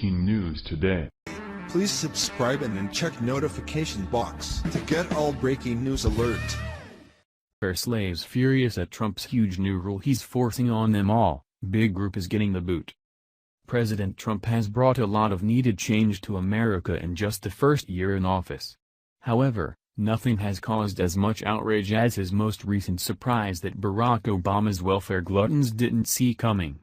breaking news today. Please subscribe and then check notification box to get all breaking news alert. Slaves furious at Trump's huge new rule he's forcing on them all, big group is getting the boot. President Trump has brought a lot of needed change to America in just the first year in office. However, nothing has caused as much outrage as his most recent surprise that Barack Obama's welfare gluttons didn't see coming.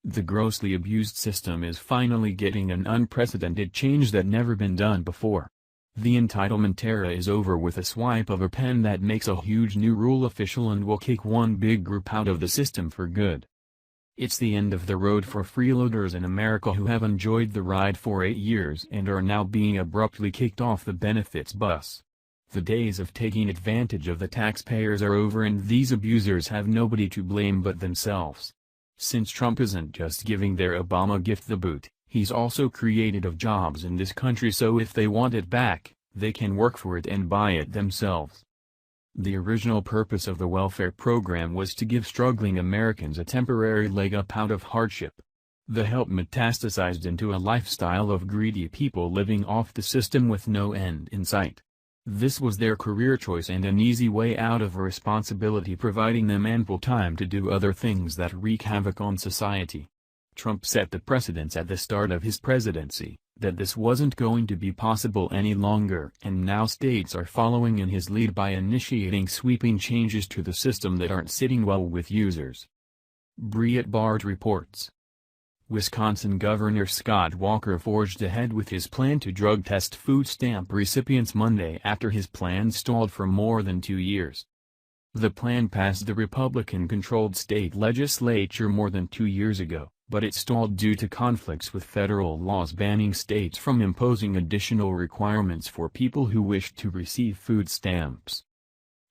The grossly abused system is finally getting an unprecedented change that never been done before. The entitlement era is over with a swipe of a pen that makes a huge new rule official and will kick one big group out of the system for good. It's the end of the road for freeloaders in America who have enjoyed the ride for 8 years and are now being abruptly kicked off the benefits bus. The days of taking advantage of the taxpayers are over and these abusers have nobody to blame but themselves. Since Trump isn't just giving their Obama gift the boot, he's also created of jobs in this country, so if they want it back, they can work for it and buy it themselves. The original purpose of the welfare program was to give struggling Americans a temporary leg up out of hardship. The help metastasized into a lifestyle of greedy people living off the system with no end in sight. This was their career choice and an easy way out of a responsibility, providing them ample time to do other things that wreak havoc on society. Trump set the precedence at the start of his presidency, that this wasn't going to be possible any longer, and now states are following in his lead by initiating sweeping changes to the system that aren't sitting well with users. Breitbart reports. Wisconsin Governor Scott Walker forged ahead with his plan to drug test food stamp recipients Monday after his plan stalled for more than 2 years. The plan passed the Republican-controlled state legislature more than 2 years ago, but it stalled due to conflicts with federal laws banning states from imposing additional requirements for people who wished to receive food stamps.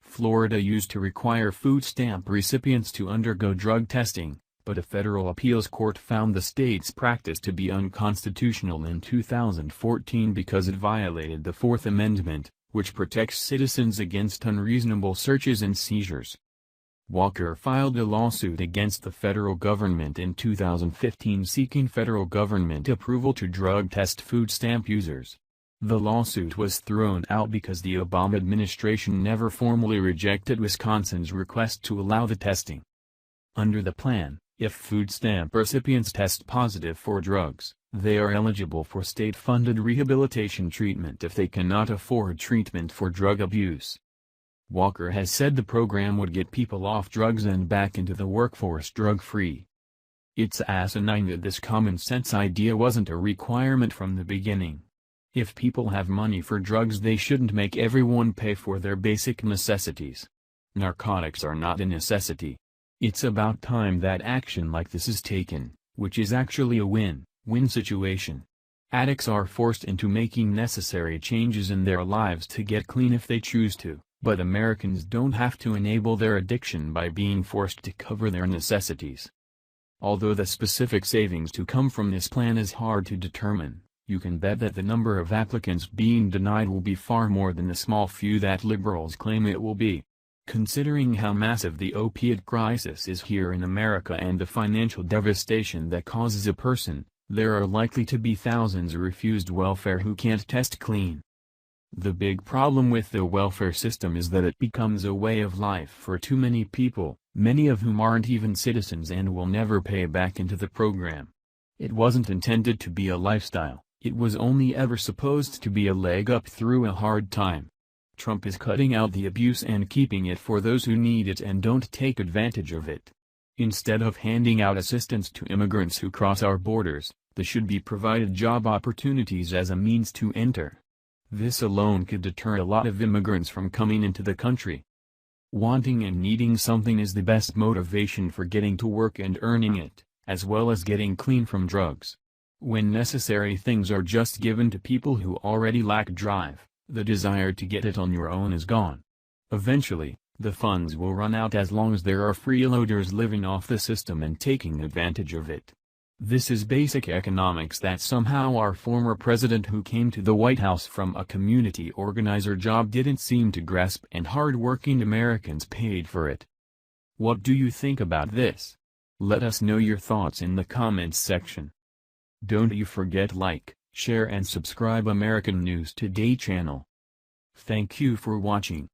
Florida used to require food stamp recipients to undergo drug testing, but a federal appeals court found the state's practice to be unconstitutional in 2014 because it violated the Fourth Amendment, which protects citizens against unreasonable searches and seizures. Walker filed a lawsuit against the federal government in 2015 seeking federal government approval to drug test food stamp users. The lawsuit was thrown out because the Obama administration never formally rejected Wisconsin's request to allow the testing. Under the plan, if food stamp recipients test positive for drugs, they are eligible for state-funded rehabilitation treatment if they cannot afford treatment for drug abuse. Walker has said the program would get people off drugs and back into the workforce drug-free. It's asinine that this common-sense idea wasn't a requirement from the beginning. If people have money for drugs, they shouldn't make everyone pay for their basic necessities. Narcotics are not a necessity. It's about time that action like this is taken, which is actually a win-win situation. Addicts are forced into making necessary changes in their lives to get clean if they choose to, but Americans don't have to enable their addiction by being forced to cover their necessities. Although the specific savings to come from this plan is hard to determine, you can bet that the number of applicants being denied will be far more than the small few that liberals claim it will be. Considering how massive the opiate crisis is here in America and the financial devastation that causes a person, there are likely to be thousands refused welfare who can't test clean. The big problem with the welfare system is that it becomes a way of life for too many people, many of whom aren't even citizens and will never pay back into the program. It wasn't intended to be a lifestyle, it was only ever supposed to be a leg up through a hard time. Trump is cutting out the abuse and keeping it for those who need it and don't take advantage of it. Instead of handing out assistance to immigrants who cross our borders, they should be provided job opportunities as a means to enter. This alone could deter a lot of immigrants from coming into the country. Wanting and needing something is the best motivation for getting to work and earning it, as well as getting clean from drugs. When necessary things are just given to people who already lack drive, the desire to get it on your own is gone. Eventually, the funds will run out as long as there are freeloaders living off the system and taking advantage of it. This is basic economics that somehow our former president, who came to the White House from a community organizer job, didn't seem to grasp, and hard-working Americans paid for it. What do you think about this? Let us know your thoughts in the comments section. Don't you forget like, share and subscribe American News Today channel. Thank you for watching.